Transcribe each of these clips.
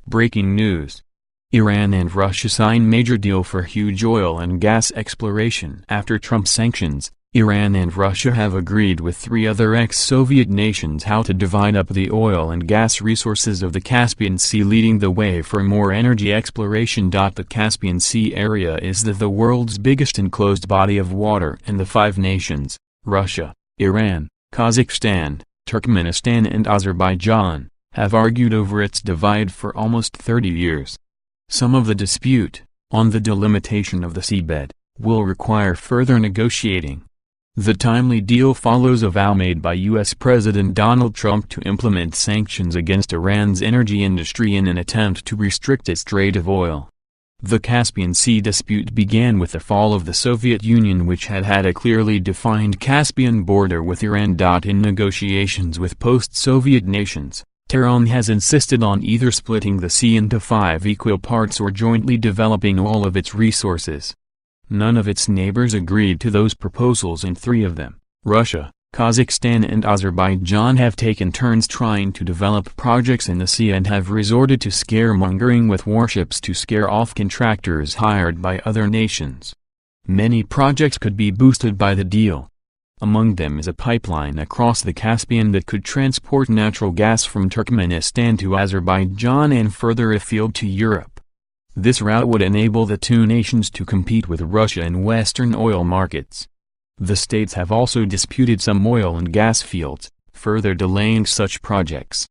Breaking news. Iran and Russia sign major deal for huge oil and gas exploration. After Trump's sanctions, Iran and Russia have agreed with three other ex-Soviet nations how to divide up the oil and gas resources of the Caspian Sea, leading the way for more energy exploration. The Caspian Sea area is the world's biggest enclosed body of water, and the five nations, Russia, Iran, Kazakhstan, Turkmenistan and Azerbaijan, have argued over its divide for almost 30 years. Some of the dispute, on the delimitation of the seabed, will require further negotiating. The timely deal follows a vow made by U.S. President Donald Trump to implement sanctions against Iran's energy industry in an attempt to restrict its trade of oil. The Caspian Sea dispute began with the fall of the Soviet Union, which had had a clearly defined Caspian border with Iran. In negotiations with post-Soviet nations, Tehran has insisted on either splitting the sea into 5 equal parts or jointly developing all of its resources. None of its neighbors agreed to those proposals, and 3 of them, Russia, Kazakhstan and Azerbaijan, have taken turns trying to develop projects in the sea and have resorted to scaremongering with warships to scare off contractors hired by other nations. Many projects could be boosted by the deal. Among them is a pipeline across the Caspian that could transport natural gas from Turkmenistan to Azerbaijan and further afield to Europe. This route would enable the two nations to compete with Russia in Western oil markets. The states have also disputed some oil and gas fields, further delaying such projects.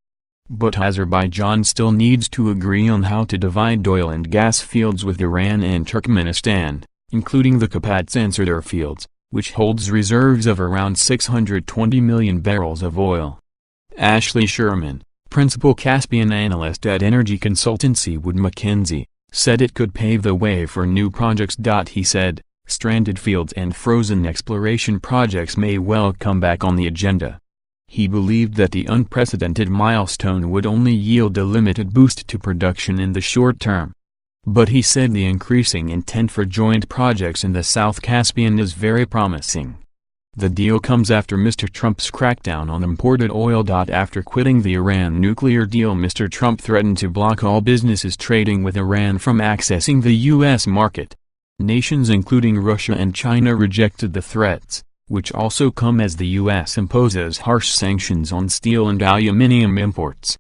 But Azerbaijan still needs to agree on how to divide oil and gas fields with Iran and Turkmenistan, including the Kapat-Sansardar fields, which holds reserves of around 620 million barrels of oil. Ashley Sherman, principal Caspian analyst at energy consultancy Wood Mackenzie, said it could pave the way for new projects. He said, stranded fields and frozen exploration projects may well come back on the agenda. He believed that the unprecedented milestone would only yield a limited boost to production in the short term. But he said the increasing intent for joint projects in the South Caspian is very promising. The deal comes after Mr. Trump's crackdown on imported oil. After quitting the Iran nuclear deal, Mr. Trump threatened to block all businesses trading with Iran from accessing the U.S. market. Nations including Russia and China rejected the threats, which also come as the U.S. imposes harsh sanctions on steel and aluminum imports.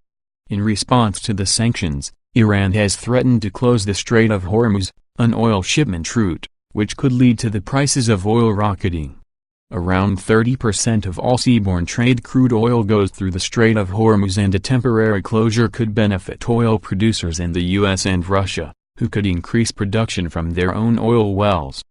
In response to the sanctions, Iran has threatened to close the Strait of Hormuz, an oil shipment route, which could lead to the prices of oil rocketing. Around 30% of all seaborne trade crude oil goes through the Strait of Hormuz, and a temporary closure could benefit oil producers in the U.S. and Russia, who could increase production from their own oil wells.